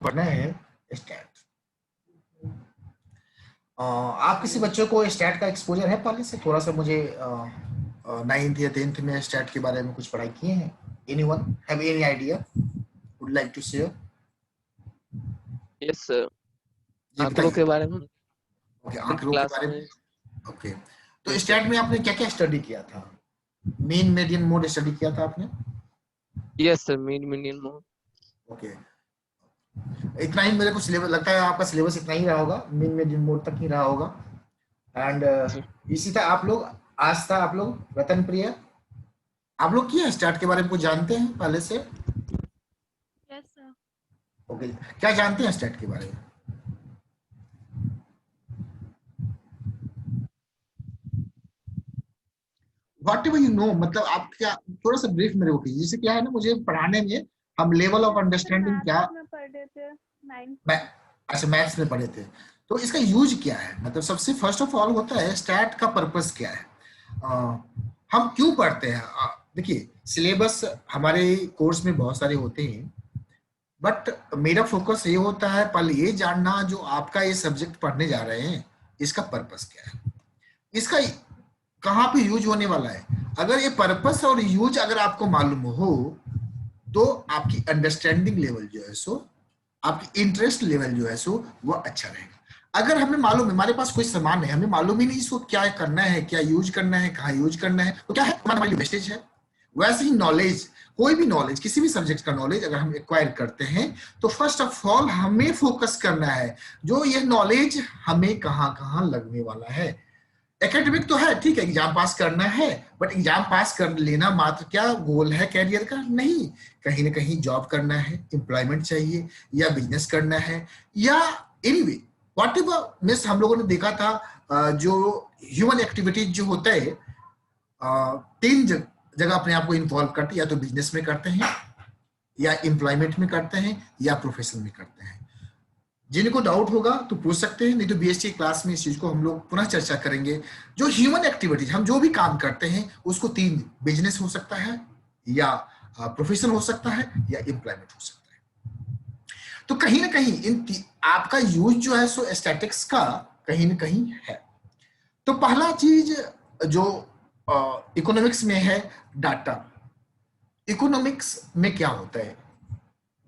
पढ़ना है स्टैट। आप किसी बच्चों को स्टैट का एक्सपोजर है पहले से? थोड़ा सा मुझे 9th या 10th में स्टैट के बारे में कुछ पढ़ाई किए हैं? Anyone have any idea would like to share? Yes sir, जी आंकड़ों बताइए। के बारे में ओके, 10th आंकड़ों के क्लास बारे में। में। ओके, तो यस सर। स्टैट में आपने क्या क्या स्टडी किया था? मेन मीडियन मोड स्टडी किया था आपने? Yes sir, medium mode. Okay, इतना ही मेरे को सिलेबस लगता है, आपका सिलेबस इतना ही रहा होगा, मेन मीडियन मोड तक ही रहा होगा। एंड सर इसी था आप लोग, आज था आप लोग रतन प्रिया, आप लोग किया स्टार्ट के बारे में कुछ जानते हैं पहले से? Yes sir. ओके, क्या जानते हैं स्टार्ट के बारे में? व्हाट एवर यू नो, मतलब आप क्या, थोड़ा सा ब्रीफ मेरे को कीजिए। जैसे क्या है ना, मुझे पढ़ाने में हम लेवल ऑफ सर अंडरस्टैंडिंग क्या, मैथ्स में पढ़े थे 9th मैं, में। अच्छा मैथ्स में पढ़े थे, तो इसका यूज क्या है? मतलब सबसे फर्स्ट ऑफ ऑल होता है स्टैट का पर्पस क्या है, हम क्यों पढ़ते हैं? देखिए, सिलेबस हमारे कोर्स में बहुत सारे होते हैं, बट मेरा फोकस ये होता है पहले ये जानना जो आपका ये सब्जेक्ट पढ़ने जा रहे हैं इसका पर्पस क्या है, इसका कहाँ पे यूज होने वाला है। अगर ये पर्पस और यूज अगर आपको मालूम हो तो आपकी अंडरस्टैंडिंग लेवल जो है सो, आपकी इंटरेस्ट लेवल जो है सो वो अच्छा रहेगा। अगर हमें मालूम है, हमारे पास कोई सामान है, हमें मालूम ही नहीं इसको क्या करना है, क्या यूज करना है, कहाँ यूज करना है, तो क्या है, हमारे लिए वेस्टेज है। वैसे ही नॉलेज, कोई भी नॉलेज, किसी भी सब्जेक्ट का नॉलेज अगर हम एक्वायर करते हैं तो फर्स्ट ऑफ ऑल हमें फोकस करना है जो ये नॉलेज हमें कहाँ कहाँ लगने वाला है। एकेडमिक तो है, ठीक है, एग्जाम पास करना है, बट एग्जाम पास कर लेना मात्र क्या गोल है कैरियर का? नहीं, कहीं ना कहीं जॉब करना है, एम्प्लॉयमेंट चाहिए, या बिजनेस करना है, या एनीवे व्हाट एवर। मिस हम लोगों ने देखा था जो ह्यूमन एक्टिविटीज जो होता है, तीन जगह अपने आप को इन्वॉल्व करते हैं, या तो बिजनेस में करते हैं, या एम्प्लॉयमेंट में करते हैं, या प्रोफेशन में करते हैं। जिनको डाउट होगा तो पूछ सकते हैं, नहीं तो बीएससी क्लास में इस चीज को हम लोग पुनः चर्चा करेंगे। जो ह्यूमन एक्टिविटीज, हम जो भी काम करते हैं उसको तीन, बिजनेस हो सकता है, या प्रोफेशन हो सकता है, या एम्प्लॉयमेंट हो सकता है। तो कहीं ना कहीं आपका यूज जो है सो स्टैटिक्स का कहीं ना कहीं है। तो पहला चीज जो इकोनॉमिक्स में है, डाटा। इकोनॉमिक्स में क्या होता है,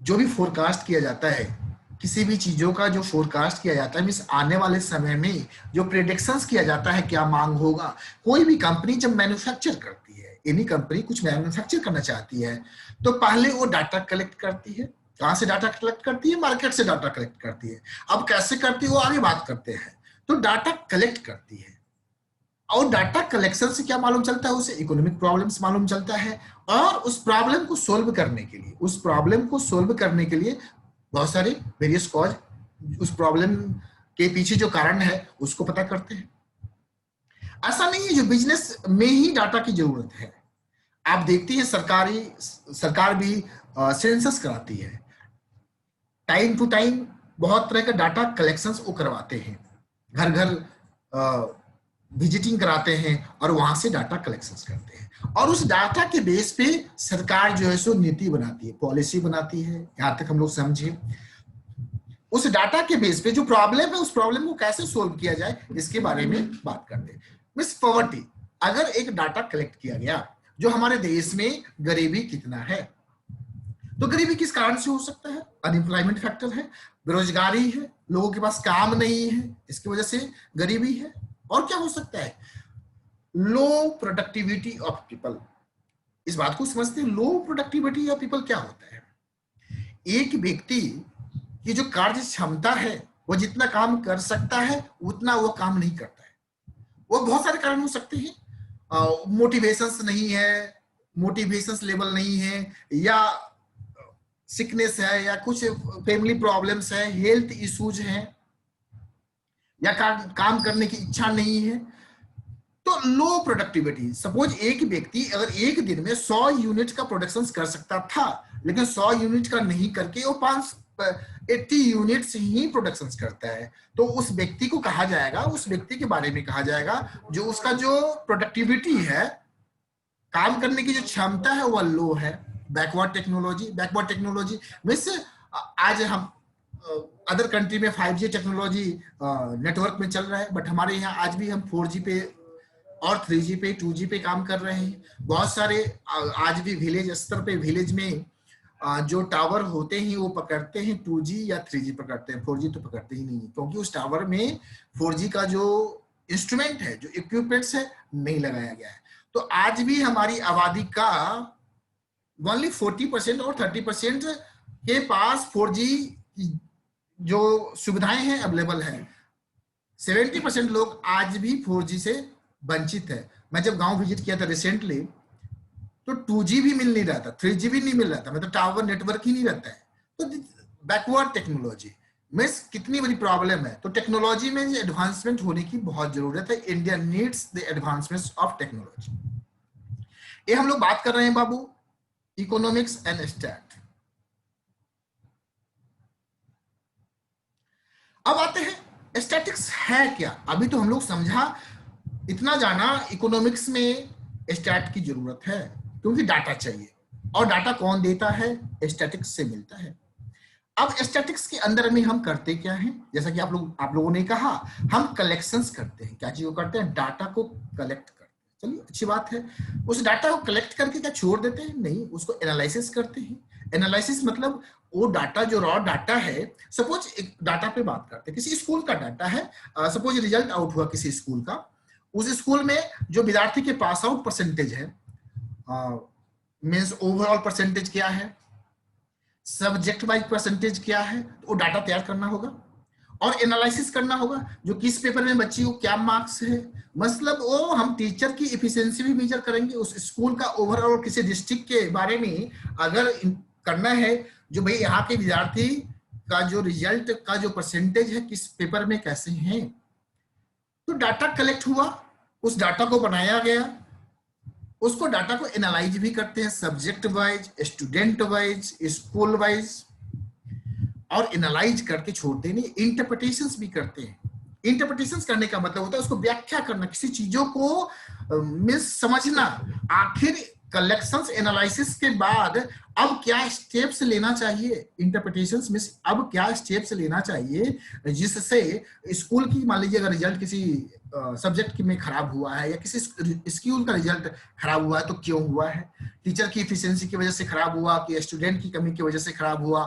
जो भी फोरकास्ट किया जाता है, किसी भी चीजों का जो फोरकास्ट किया जाता है, मीन्स आने वाले समय में जो प्रेडिक्शंस किया जाता है क्या मांग होगा। कोई भी कंपनी जब मैन्युफैक्चर करती है, एनी कंपनी कुछ मैन्युफैक्चर करना चाहती है, तो पहले वो डाटा कलेक्ट करती है। कहां से डाटा कलेक्ट करती है? मार्केट से डाटा कलेक्ट करती है। अब कैसे करती है वो आगे बात करते हैं। तो डाटा कलेक्ट करती है, और डाटा कलेक्शन से क्या मालूम चलता है? उसे इकोनॉमिक प्रॉब्लम्स मालूम चलता है, और उस प्रॉब्लम को सोल्व करने के लिए, बहुत सारे वेरियस कॉज, उस प्रॉब्लम के पीछे जो कारण है उसको पता करते हैं। ऐसा नहीं है जो बिजनेस में ही डाटा की जरूरत है। आप देखती हैं सरकार भी सेंसस कराती है, टाइम टू टाइम बहुत तरह का डाटा कलेक्शन वो करवाते हैं, घर घर विजिटिंग कराते हैं, और वहां से डाटा कलेक्शन करते हैं, और उस डाटा के बेस पे सरकार जो है सो नीति बनाती है, पॉलिसी बनाती है। यहां तक हम लोग समझे, उस डाटा के बेस पे जो प्रॉब्लम है उस प्रॉब्लम को कैसे सोल्व किया जाए इसके बारे में बात करते हैं। मिस पॉवर्टी, अगर एक डाटा कलेक्ट किया गया जो हमारे देश में गरीबी कितना है, तो गरीबी किस कारण से हो सकता है? अनएम्प्लॉयमेंट फैक्टर है, बेरोजगारी है, लोगों के पास काम नहीं है, इसकी वजह से गरीबी है। और क्या हो सकता है? लो प्रोडक्टिविटी ऑफ पीपल। इस बात को समझते हैं, लो प्रोडक्टिविटी ऑफ पीपल क्या होता है? एक व्यक्ति की जो कार्य क्षमता है, वो जितना काम कर सकता है उतना वो काम नहीं करता है। वो बहुत सारे कारण हो सकते हैं, मोटिवेशंस नहीं है, मोटिवेशंस लेवल नहीं है, या सिकनेस है, या कुछ फैमिली प्रॉब्लम्स है, हेल्थ इश्यूज हैं, या काम करने की इच्छा नहीं है। तो लो प्रोडक्टिविटी, सपोज एक व्यक्ति अगर एक दिन में 100 यूनिट का प्रोडक्शन कर सकता था, लेकिन 100 यूनिट का नहीं करके वो 80 यूनिट्स ही प्रोडक्शन करता है, तो उस व्यक्ति को कहा जाएगा, उस व्यक्ति के बारे में कहा जाएगा जो उसका जो प्रोडक्टिविटी है, काम करने की जो क्षमता है वह लो है। बैकवर्ड टेक्नोलॉजी मीन्स आज हम अदर कंट्री में 5G टेक्नोलॉजी नेटवर्क में चल रहा है, बट हमारे यहाँ आज भी हम 4G पे और 3G पे 2G पे काम कर रहे हैं। बहुत सारे आज भी विलेज स्तर पे, विलेज में जो टावर होते हैं वो पकड़ते हैं 2G या 3G पकड़ते हैं, 4G तो पकड़ते ही नहीं है, क्योंकि उस टावर में 4G का जो इंस्ट्रूमेंट है, जो इक्विपमेंट्स है, नहीं लगाया गया है। तो आज भी हमारी आबादी का ओनली 40% और 30% के पास 4G जो सुविधाएं हैं अवेलेबल है। 70% लोग आज भी 4G से वंचित है। मैं जब गांव विजिट किया था रिसेंटली, तो 2G भी मिल नहीं रहा था, 3G भी नहीं मिल रहा था, मतलब टावर नेटवर्क ही नहीं रहता है। तो बैकवर्ड टेक्नोलॉजी मिस कितनी बड़ी प्रॉब्लम है। तो टेक्नोलॉजी में एडवांसमेंट होने की बहुत जरूरत है। India needs the advancement of technology. ये हम लोग बात कर रहे हैं बाबू इकोनॉमिक्स एंड स्टैट। अब आते हैं स्टैटिक्स है क्या। अभी तो हम लोग समझा, इतना जाना इकोनॉमिक्स में स्टैट की जरूरत है, क्योंकि डाटा चाहिए, और डाटा कौन देता है, स्टैटिक्स से मिलता है। अब स्टैटिक्स के अंदर में हम करते क्या हैं, जैसा कि आप लोगों ने कहा, हम कलेक्शंस करते हैं। क्या चीज को करते हैं, डाटा को कलेक्ट करते हैं। चलिए अच्छी बात है। उस डाटा को कलेक्ट करके क्या छोड़ देते हैं, नहीं, उसको एनालिसिस करते हैं। एनालिसिस मतलब वो डाटा जो रॉ डाटा है, सपोज एक डाटा पे बात करते हैं, किसी स्कूल का डाटा है, सपोज रिजल्ट आउट हुआ किसी स्कूल का, उस स्कूल में जो विद्यार्थी के पास आउट परसेंटेज है, मींस ओवरऑल परसेंटेज क्या है, सब्जेक्ट वाइज परसेंटेज क्या है, तो वो डाटा तैयार करना होगा और एनालिसिस करना होगा, जो किस पेपर में बच्ची को क्या मार्क्स है। मतलब वो हम टीचर की इफिशिएंसी भी मेजर करेंगे, उस स्कूल का ओवरऑल किसी डिस्ट्रिक्ट के बारे में अगर करना है, जो भाई यहाँ के विद्यार्थी का जो रिजल्ट का जो परसेंटेज है किस पेपर में कैसे हैं, तो डाटा कलेक्ट हुआ, उस डाटा को बनाया गया, उसको डाटा को एनालाइज भी करते हैं subject wise, student wise, school wise, और एनालाइज करके छोड़ते नहीं, इंटरप्रिटेशंस भी करते हैं। इंटरप्रिटेशंस करने का मतलब होता है उसको व्याख्या करना, किसी चीजों को मिस समझना। आखिर कलेक्शंस एनालिसिस के बाद अब क्या स्टेप्स लेना चाहिए, इंटरप्रिटेशंस मिस अब क्या स्टेप्स लेना चाहिए जिससे स्कूल की, मान लीजिए अगर रिजल्ट किसी सब्जेक्ट में खराब हुआ है या किसी स्कूल का रिजल्ट खराब हुआ है, तो क्यों हुआ है, टीचर की इफिशिएंसी की वजह से खराब हुआ कि स्टूडेंट की कमी की वजह से खराब हुआ,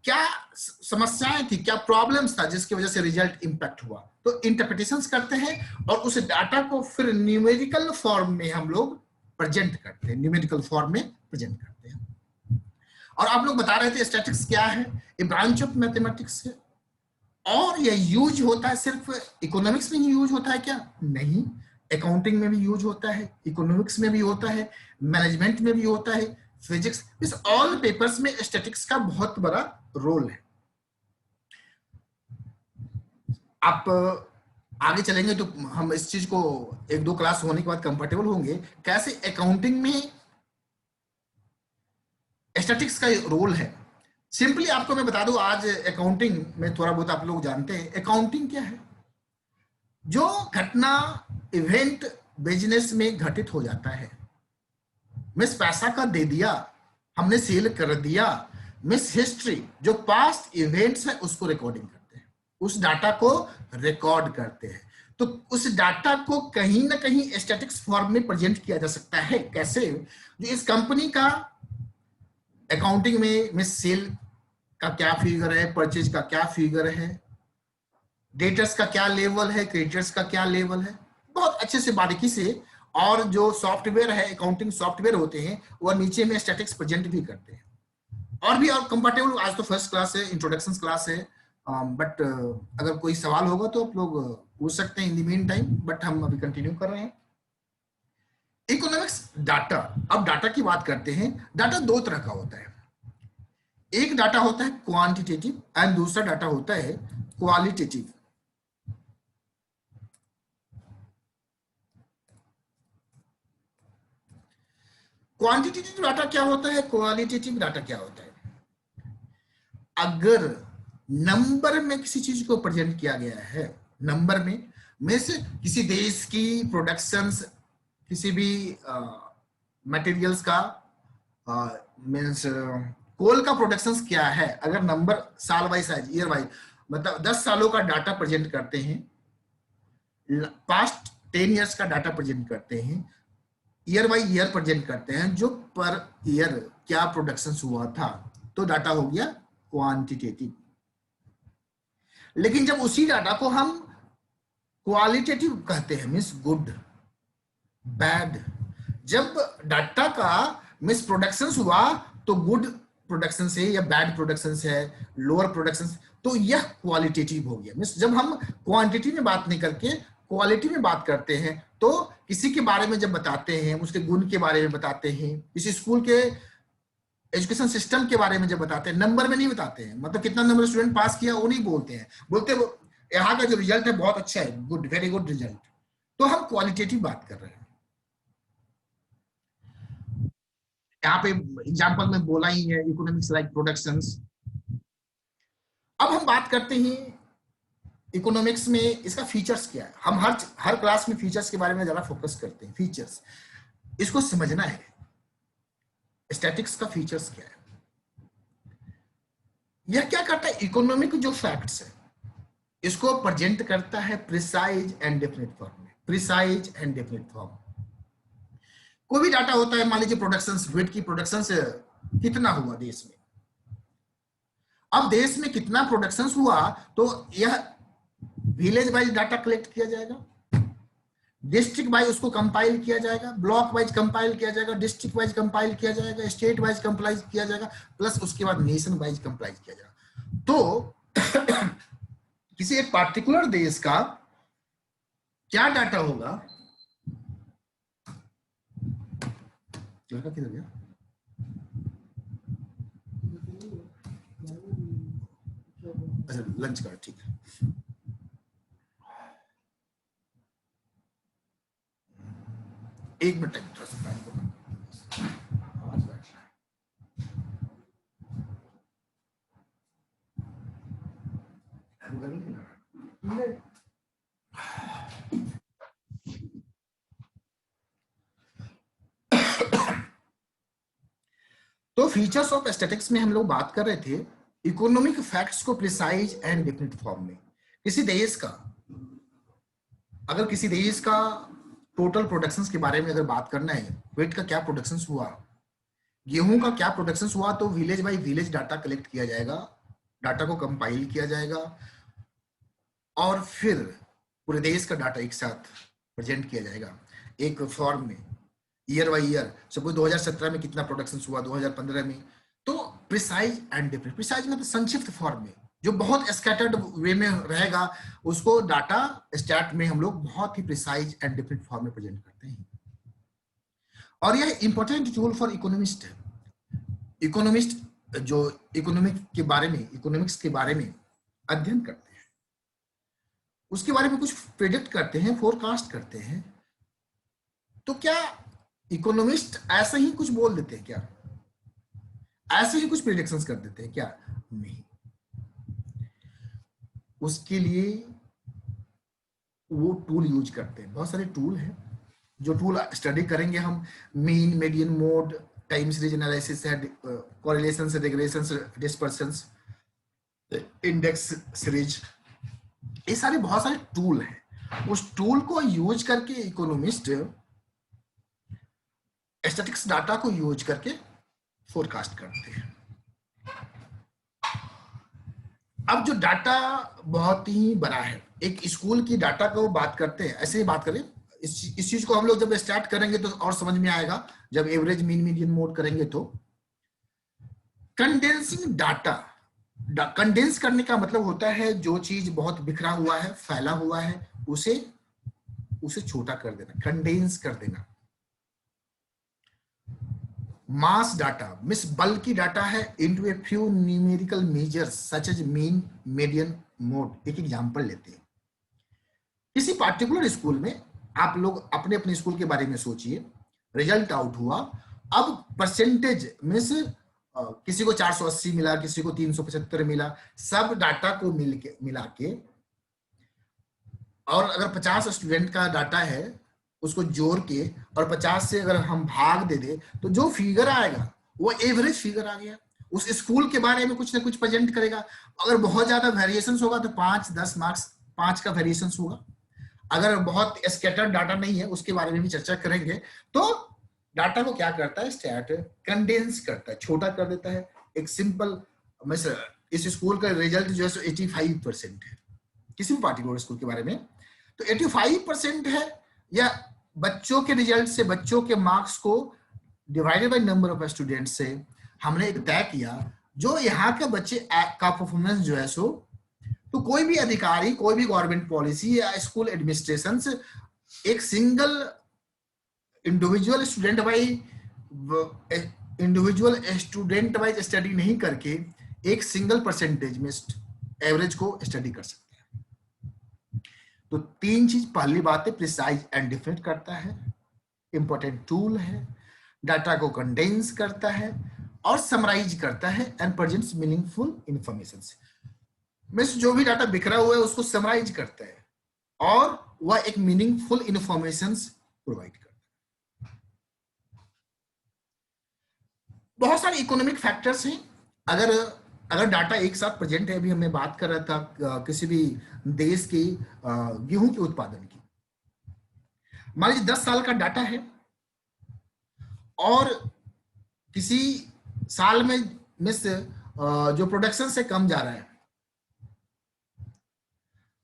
क्या समस्याएं थी, क्या प्रॉब्लम्स था जिसकी वजह से रिजल्ट इंपैक्ट हुआ। तो इंटरप्रिटेशंस करते हैं और उस डाटा को फिर न्यूमेरिकल फॉर्म में हम लोग प्रेजेंट करते हैं, न्यूमेरिकल फॉर्म में प्रेजेंट करते हैं। और आप लोग बता रहे थे स्टैटिस्टिक्स क्या है, ये ब्रांच ऑफ मैथमेटिक्स है, और ये यूज होता है सिर्फ इकोनॉमिक्स में ही यूज होता है क्या, नहीं, अकाउंटिंग में भी यूज होता है, इकोनॉमिक्स में भी होता है, मैनेजमेंट में भी होता है, फिजिक्स, इस ऑल पेपर्स में स्टैटिस्टिक्स का बहुत बड़ा रोल है। आप आगे चलेंगे तो हम इस चीज को एक दो क्लास होने के बाद कंफर्टेबल होंगे, कैसे अकाउंटिंग में स्टैटिस्टिक्स का रोल है। सिंपली आपको मैं बता दूं, आज अकाउंटिंग में थोड़ा बहुत आप लोग जानते हैं अकाउंटिंग क्या है। जो घटना, इवेंट बिजनेस में घटित हो जाता है, मिस पैसा का दे दिया, हमने सेल कर दिया, मिस हिस्ट्री, जो पास्ट इवेंट्स है उसको रिकॉर्डिंग करते हैं, उस डाटा को रिकॉर्ड करते हैं। तो उस डाटा को कहीं ना कहीं स्टैटिस्टिक्स फॉर्म में प्रेजेंट किया जा सकता है। कैसे, जो इस कंपनी का अकाउंटिंग में मिस सेल का क्या फिगर है, परचेज का क्या फिगर है, डेटर्स का क्या लेवल है, क्रेडिटर्स का क्या लेवल है, बहुत अच्छे से बारीकी से। और जो सॉफ्टवेयर है, अकाउंटिंग सॉफ्टवेयर होते हैं, वो नीचे में स्टैटिस्टिक्स प्रेजेंट भी करते हैं। और भी और कंफर्टेबल, आज तो फर्स्ट क्लास है, इंट्रोडक्शन क्लास है, बट अगर कोई सवाल होगा तो आप लोग पूछ सकते हैं in the mean time, but हम अभी कंटिन्यू कर रहे हैं। इकोनॉमिक्स डाटा, अब डाटा की बात करते हैं। डाटा दो तरह का होता है, एक डाटा होता है क्वांटिटेटिव एंड दूसरा डाटा होता है क्वालिटेटिव। क्वांटिटेटिव डाटा क्या होता है, क्वालिटेटिव डाटा क्या होता है। अगर नंबर में किसी चीज को प्रेजेंट किया गया है, नंबर में से किसी देश की प्रोडक्शंस, किसी भी मटेरियल्स का, मीन्स कोल का प्रोडक्शन क्या है, अगर नंबर साल वाइज ईयर वाइज, मतलब 10 सालों का डाटा प्रेजेंट करते हैं, पास्ट 10 इयर्स का डाटा प्रेजेंट करते हैं, ईयर बाई ईयर प्रेजेंट करते हैं, जो पर ईयर क्या प्रोडक्शन हुआ था, तो डाटा हो गया क्वांटिटेटिव। लेकिन जब उसी डाटा को हम क्वालिटेटिव कहते हैं, मीन्स गुड बैड, जब डाटा का मिस प्रोडक्शन हुआ तो गुड प्रोडक्शन से या बैड प्रोडक्शन से है, लोअर प्रोडक्शन, तो यह क्वालिटेटिव हो गया। मीन्स जब हम क्वांटिटी में बात नहीं करके क्वालिटी में बात करते हैं, तो किसी के बारे में जब बताते हैं, उसके गुण के बारे में बताते हैं, किसी स्कूल के एजुकेशन सिस्टम के बारे में जब बताते हैं, नंबर में नहीं बताते हैं, मतलब कितना नंबर स्टूडेंट पास किया वो नहीं बोलते हैं, बोलते वो यहाँ का जो रिजल्ट है बहुत अच्छा है, गुड, वेरी गुड रिजल्ट। तो हम क्वालिटेटिव बात कर रहे हैं। यहाँ पे एग्जांपल में बोला ही है, इकोनॉमिक्स लाइक प्रोडक्शंस। अब हम बात करते हैं इकोनॉमिक्स में इसका फीचर्स क्या है। हम हर क्लास में फीचर्स के बारे में ज्यादा फोकस करते हैं। फीचर्स, इसको समझना है, स्टैटिक्स का फीचर्स क्या है, यह क्या करता है, इकोनॉमिक जो फैक्ट्स है इसको प्रेजेंट करता है प्रिसाइज एंड डेफिनेट फॉर्म में। प्रिसाइज एंड डेफिनेट फॉर्म, कोई भी डाटा होता है, मान लीजिए प्रोडक्शन, वेट की प्रोडक्शन कितना हुआ देश में, अब देश में कितना प्रोडक्शन हुआ तो यह विलेज वाइज डाटा कलेक्ट किया जाएगा, डिस्ट्रिक्ट वाइज उसको कंपाइल किया जाएगा, ब्लॉक वाइज कंपाइल किया जाएगा, डिस्ट्रिक्ट वाइज कंपाइल किया जाएगा, स्टेट वाइज कंपाइल किया जाएगा, प्लस उसके बाद नेशन वाइज कंपाइल किया जाएगा। तो किसी एक पार्टिकुलर देश का क्या डाटा होगा, किधर गया, अच्छा लंच का, ठीक है। एक मिनट तो फीचर्स ऑफ स्टैटिक्स में हम लोग बात कर रहे थे इकोनॉमिक फैक्ट्स को प्रिसाइज एंड डेफिनेट फॉर्म में। किसी देश का, अगर किसी देश का टोटल प्रोडक्शंस के बारे में अगर बात करना है, वेट का क्या प्रोडक्शन हुआ, गेहूं का क्या प्रोडक्शन हुआ, तो village by village data collect किया जाएगा, डाटा को कंपाइल किया जाएगा और फिर पूरे देश का डाटा एक साथ प्रेजेंट किया जाएगा एक फॉर्म में, ईयर बाई ईयर। सपोज 2017 में कितना प्रोडक्शन हुआ, 2015 में, तो प्रिसाइज एंड डेफिनेट। प्रिसाइज मतलब संक्षिप्त फॉर्म में, जो बहुत स्कैटर्ड वे में रहेगा, उसको डाटा स्टैट में हम लोग बहुत ही प्रिसाइज एंड डेफिनेट फॉर्म में प्रेजेंट करते हैं। और यह इंपॉर्टेंट टूल फॉर इकोनॉमिस्ट है। इकोनॉमिस्ट जो इकोनॉमिक के बारे में, इकोनॉमिक्स के बारे में अध्ययन करते हैं, उसके बारे में कुछ प्रेडिक्ट करते हैं, फोरकास्ट करते हैं, तो क्या इकोनॉमिस्ट ऐसे ही कुछ बोल देते हैं क्या, ऐसे ही कुछ प्रेडिक्शंस कर देते हैं क्या? नहीं, उसके लिए वो टूल यूज करते हैं। बहुत सारे टूल हैं जो टूल स्टडी करेंगे हम, mean, median, mode, time series analysis है, correlation, regression, dispersion, index series, ये सारे बहुत सारे टूल हैं। उस टूल को यूज करके इकोनॉमिस्ट स्टैटिक्स डाटा को यूज करके फोरकास्ट करते हैं। अब जो डाटा बहुत ही बड़ा है, एक स्कूल की डाटा को बात करते हैं, ऐसे ही बात करें, इस चीज को हम लोग जब स्टार्ट करेंगे तो और समझ में आएगा, जब एवरेज, मीन, मीडियन, मोड करेंगे तो। कंडेंसिंग डाटा, कंडेंस करने का मतलब होता है जो चीज बहुत बिखरा हुआ है, फैला हुआ है, उसे छोटा कर देना, कंडेंस कर देना। मास डाटा मींस बल्कि डाटा है into a few numerical measures such as mean, median, mode. एक एग्जांपल लेते हैं। किसी पार्टिकुलर स्कूल में आप लोग अपने अपने स्कूल के बारे में सोचिए, रिजल्ट आउट हुआ, अब परसेंटेज मींस किसी को 480 मिला, किसी को 375 मिला, सब डाटा को मिला के, और अगर 50 स्टूडेंट का डाटा है उसको जोड़ के और 50 से अगर हम भाग दे दे तो जो फिगर आएगा वो एवरेज फिगर आ गया। उस स्कूल के बारे में कुछ ना कुछ प्रेजेंट करेगा। अगर बहुत ज्यादा वेरिएशंस होगा तो 5-10 मार्क्स 5 का वेरिएशंस होगा। अगर बहुत स्कैटर्ड डाटा नहीं है उसके बारे में भी चर्चा करेंगे। तो डाटा को क्या करता है स्टैट, कंडेंस करता है, छोटा कर देता है। एक सिंपल इस स्कूल का रिजल्ट जो है 85% है किसी भी पार्टिकुलर स्कूल के बारे में, तो 85% है, या बच्चों के रिजल्ट से बच्चों के मार्क्स को divided by number of students से हमने एक तय किया जो यहाँ के बच्चे का परफॉर्मेंस जो है सो, तो कोई भी अधिकारी, कोई भी गवर्नमेंट पॉलिसी या स्कूल एडमिनिस्ट्रेशन एक single individual student wise study नहीं करके एक सिंगल परसेंटेज में एवरेज को स्टडी कर सकते हैं। तो 3 चीज, पहली बात है प्रिसाइज एंड डिफिनेट करता है, इंपॉर्टेंट टूल है, डाटा को कंडेंस करता है और समराइज करता है and presents meaningful information. Means जो भी डाटा बिखरा हुआ है उसको समराइज करता है और वह एक मीनिंगफुल इंफॉर्मेशन प्रोवाइड करता है। बहुत सारे इकोनॉमिक फैक्टर्स हैं। अगर डाटा एक साथ प्रेजेंट है, अभी हमें बात कर रहा था किसी भी देश की गेहूं के उत्पादन की, मान लीजिए 10 साल का डाटा है और किसी साल में जो प्रोडक्शन से कम जा रहा है,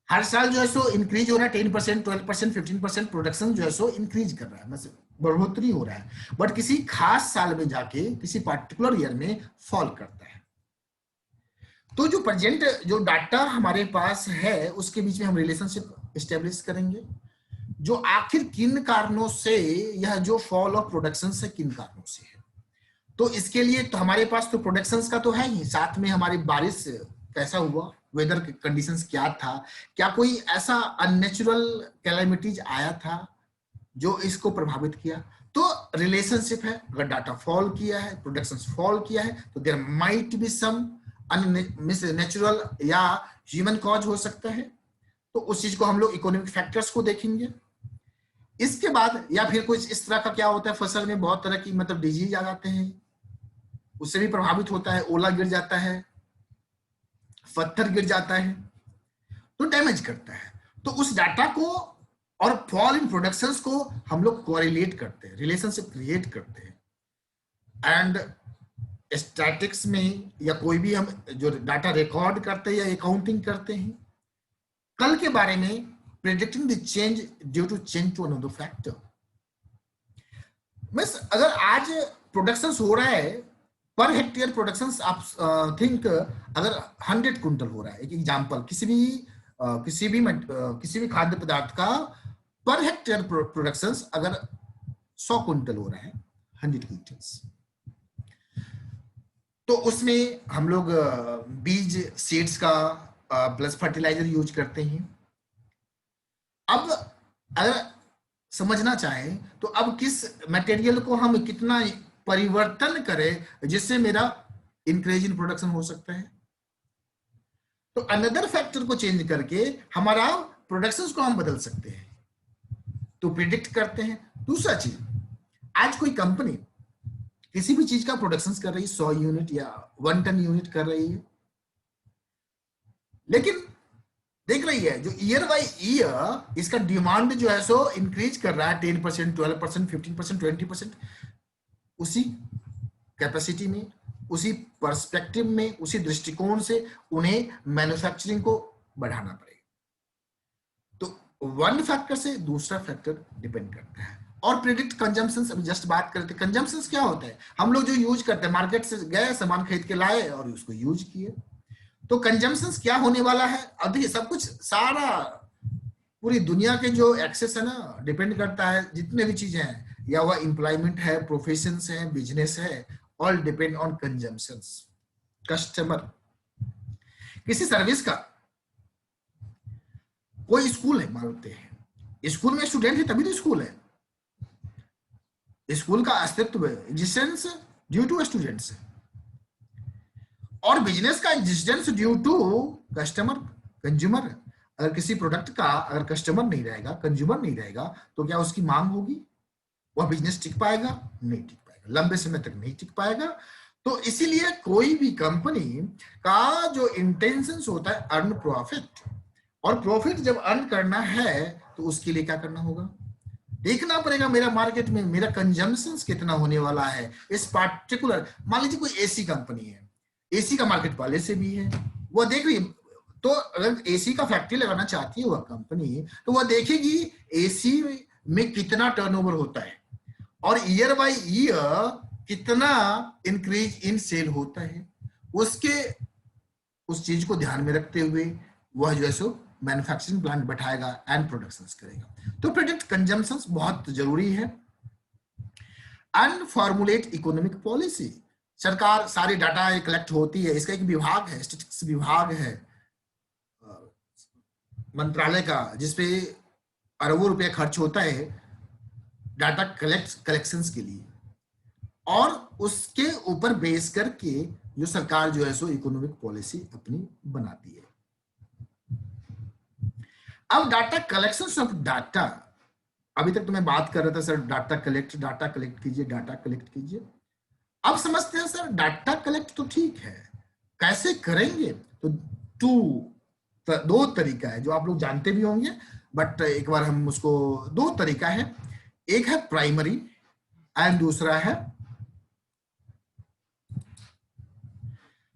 हर साल जो है सो इंक्रीज हो रहा है, 10%, 12%, 15% प्रोडक्शन जो है सो इंक्रीज कर रहा है, मतलब बढ़ोतरी हो रहा है, बट किसी खास साल में जाके किसी पर्टिकुलर ईयर में फॉल करता है। तो जो प्रेजेंट जो डाटा हमारे पास है उसके बीच में हम रिलेशनशिप एस्टेब्लिश करेंगे, जो आखिर किन कारणों से यह जो फॉल ऑफ प्रोडक्शन है किन कारणों से है। तो इसके लिए तो हमारे पास तो प्रोडक्शंस का तो है ही, साथ में हमारी बारिश कैसा हुआ, वेदर कंडीशंस क्या था, क्या कोई ऐसा अननेचुरल कैलेमिटीज आया था जो इसको प्रभावित किया। तो रिलेशनशिप है, अगर डाटा फॉल किया है, प्रोडक्शन फॉल किया है, तो there might be some natural या ह्यूमन कॉज हो सकता है। तो उस चीज को हम लोग इकोनॉमिक फैक्टर्स को देखेंगे। इसके बाद या फिर कुछ इस तरह का क्या होता है, फसल में बहुत तरह की मतलब डिजीज आ जाते हैं, उससे भी प्रभावित होता है, ओला गिर जाता है, पत्थर गिर जाता है, तो डैमेज करता है। तो उस डाटा को और फॉल इन प्रोडक्शंस को हम लोग कोरिलेट करते हैं, रिलेशनशिप क्रिएट करते हैं। एंड स्टैटिक्स में या कोई भी हम जो डाटा रिकॉर्ड करते हैं या अकाउंटिंग करते हैं, कल के बारे में predicting the change due to change to another factor. Means अगर आज प्रोडक्शन हो रहा है पर हेक्टेयर प्रोडक्शन, आप थिंक अगर 100 क्विंटल हो रहा है, एक एग्जांपल किसी भी खाद्य पदार्थ का पर हेक्टेयर प्रोडक्शन अगर 100 क्विंटल हो रहा है, 100 क्विंटल्स, तो उसमें हम लोग बीज सीड्स का प्लस फर्टिलाइजर यूज करते हैं। अब अगर समझना चाहें तो अब किस मटेरियल को हम कितना परिवर्तन करें जिससे मेरा इंक्रीज इन प्रोडक्शन हो सकता है। तो अनदर फैक्टर को चेंज करके हमारा प्रोडक्शन को हम बदल सकते हैं, तो प्रिडिक्ट करते हैं। दूसरा चीज, आज कोई कंपनी किसी भी चीज का प्रोडक्शन कर रही है, 100 यूनिट या 1 टन यूनिट कर रही है, लेकिन देख रही है जो ईयर बाय ईयर इसका डिमांड जो है सो इंक्रीज कर रहा है 10%, 12%, 15%, 20%। उसी कैपेसिटी में, उसी पर्सपेक्टिव में, उसी दृष्टिकोण से उन्हें मैन्युफैक्चरिंग को बढ़ाना पड़ेगा। तो वन फैक्टर से दूसरा फैक्टर डिपेंड करता है। और प्रेडिक्ट कंजम्पशन, अभी जस्ट बात करते, कंजम्पशन क्या होता है, हम लोग जो यूज करते हैं, मार्केट से गए सामान खरीद के लाए और उसको यूज किए, तो कंजम्पशन क्या होने वाला है। अब देखिए सब कुछ, सारा पूरी दुनिया के जो एक्सेस है ना, डिपेंड करता है, जितने भी चीजें हैं, या वह एम्प्लॉयमेंट है, प्रोफेशंस है, बिजनेस है, all depend on consumptions. Customer, किसी सर्विस का, कोई स्कूल है, मानते हैं स्कूल में स्टूडेंट है तभी तो स्कूल है, स्कूल का अस्तित्व एग्जिस्टेंस ड्यू टू स्टूडेंट्स, और बिजनेस का existence due to customer, consumer. अगर किसी प्रोडक्ट का अगर कस्टमर नहीं रहेगा, कंज्यूमर नहीं रहेगा, तो क्या उसकी मांग होगी, वह बिजनेस टिक पाएगा? नहीं टिक पाएगा, लंबे समय तक नहीं टिक पाएगा। तो इसीलिए कोई भी कंपनी का जो इंटेंशन होता है अर्न प्रॉफिट, और प्रॉफिट जब अर्न करना है तो उसके लिए क्या करना होगा, देखना पड़ेगा मेरा मार्केट में मेरा कंजम्पशन कितना होने वाला है इस पार्टिकुलर। मान लीजिए कोई एसी कंपनी है, एसी का मार्केट पहले से भी है, वो देख रही, तो अगर एसी का फैक्ट्री लगाना चाहती है वह कंपनी, तो वह देखेगी एसी में कितना टर्नओवर होता है और ईयर बाय ईयर कितना इंक्रीज इन सेल होता है, उसके उस चीज को ध्यान में रखते हुए वह जो है सो मैन्युफैक्चरिंग प्लांट बैठाएगा एंड प्रोडक्शन करेगा। तो प्रेडिक्ट कंजम्पशन बहुत जरूरी है। एंड फॉर्मुलेट इकोनॉमिक पॉलिसी, सरकार सारी डाटा कलेक्ट होती है, इसका एक विभाग है, स्टैटिस्टिक्स विभाग है मंत्रालय का, जिसपे अरबों रुपए खर्च होता है डाटा कलेक्शंस के लिए, और उसके ऊपर बेस करके जो सरकार जो है सो इकोनॉमिक पॉलिसी अपनी बनाती है। अब डाटा कलेक्शन ऑफ डाटा, अभी तक तो मैं बात कर रहा था सर डाटा कलेक्ट कीजिए, डाटा कलेक्ट कीजिए। अब समझते हैं सर डाटा कलेक्ट तो ठीक है, कैसे करेंगे, तो दो तरीका है जो आप लोग जानते भी होंगे, बट एक बार हम उसको, दो तरीका है, एक है प्राइमरी एंड दूसरा है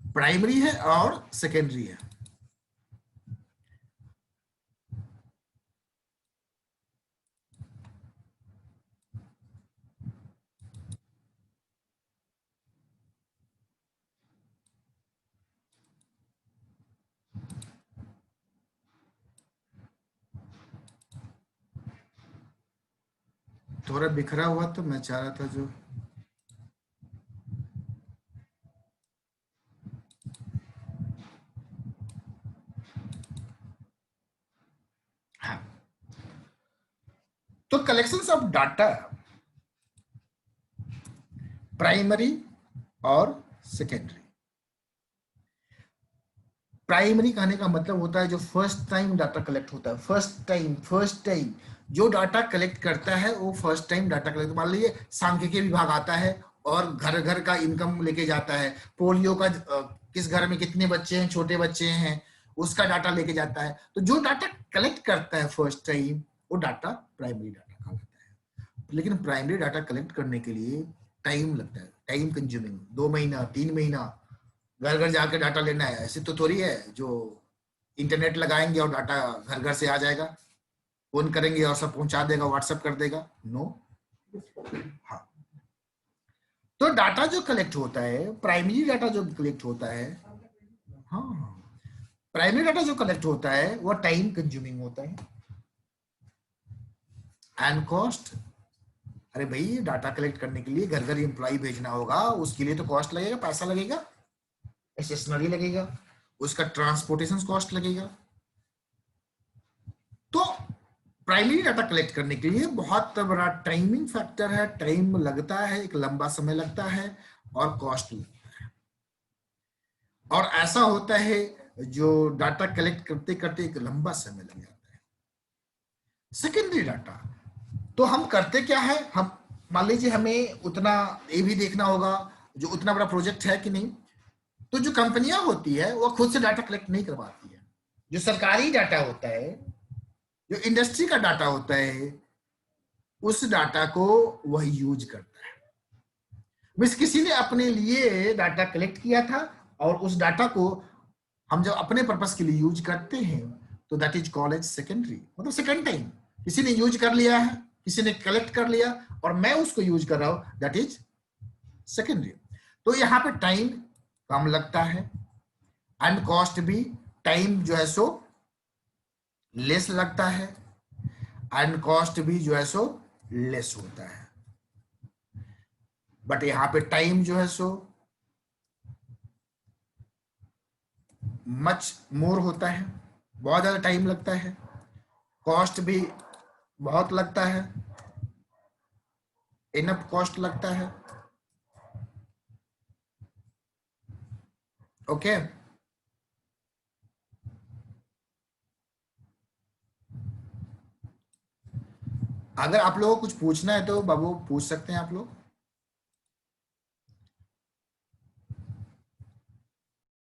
प्राइमरी है और सेकेंडरी है। थोड़ा बिखरा हुआ तो मैं चाह रहा था जो, हाँ, तो कलेक्शंस ऑफ डाटा प्राइमरी और सेकेंडरी। प्राइमरी कहने का मतलब होता है जो फर्स्ट टाइम डाटा कलेक्ट होता है, फर्स्ट टाइम जो डाटा कलेक्ट करता है वो फर्स्ट टाइम डाटा कलेक्ट, मान लीजिए सांख्यिकी विभाग आता है और घर घर का इनकम लेके जाता है, पोलियो का किस घर में कितने बच्चे हैं, छोटे बच्चे हैं, उसका डाटा लेके जाता है। तो जो डाटा कलेक्ट करता है फर्स्ट टाइम वो डाटा प्राइमरी डाटा कहलाता है। लेकिन प्राइमरी डाटा कलेक्ट करने के लिए टाइम लगता है, टाइम कंज्यूमिंग, 2 महीना 3 महीना घर घर जाकर डाटा लेना है। ऐसे तो थोड़ी है जो इंटरनेट लगाएंगे और डाटा घर घर से आ जाएगा, फोन करेंगे और सब पहुंचा देगा, व्हाट्सएप कर देगा, नो। हाँ, तो डाटा जो कलेक्ट होता है, प्राइमरी डाटा जो कलेक्ट होता है, हाँ, प्राइमरी डाटा जो कलेक्ट होता है वो टाइम कंज्यूमिंग होता है एंड कॉस्ट। अरे भाई डाटा कलेक्ट करने के लिए घर घर एम्प्लॉय भेजना होगा, उसके लिए तो कॉस्ट लगेगा, पैसा लगेगा, स्टेशनरी लगेगा, उसका ट्रांसपोर्टेशन कॉस्ट लगेगा। तो प्राइमरी डाटा कलेक्ट करने के लिए बहुत बड़ा टाइमिंग फैक्टर है, टाइम लगता है, एक लंबा समय लगता है और कॉस्ट लगता है। और ऐसा होता है जो डाटा कलेक्ट करते करते एक लंबा समय लग जाता है। सेकेंडरी डाटा तो हम करते क्या है, हम मान लीजिए हमें उतना ये भी देखना होगा जो उतना बड़ा प्रोजेक्ट है कि नहीं, तो जो कंपनियां होती है वो खुद से डाटा कलेक्ट नहीं करवाती है। जो सरकारी डाटा होता है, जो इंडस्ट्री का डाटा होता है, उस डाटा को वह यूज करता है। बस किसी ने अपने लिए डाटा कलेक्ट किया था और उस डाटा को हम जब अपने पर्पस के लिए यूज करते हैं तो that is called as secondary, मतलब सेकेंड टाइम किसी ने यूज कर लिया है, किसी ने कलेक्ट कर लिया और मैं उसको यूज कर रहा हूं, दैट इज सेकेंडरी। तो यहाँ पे टाइम कम लगता है एंड कॉस्ट भी, टाइम जो है सो लेस लगता है एंड कॉस्ट भी जो है सो लेस होता है। बट यहाँ पे टाइम जो है सो मच मोर होता है, बहुत ज्यादा टाइम लगता है, कॉस्ट भी बहुत लगता है, इनफ कॉस्ट लगता है। ओके अगर आप लोगों को कुछ पूछना है तो बाबू पूछ सकते हैं आप लोग।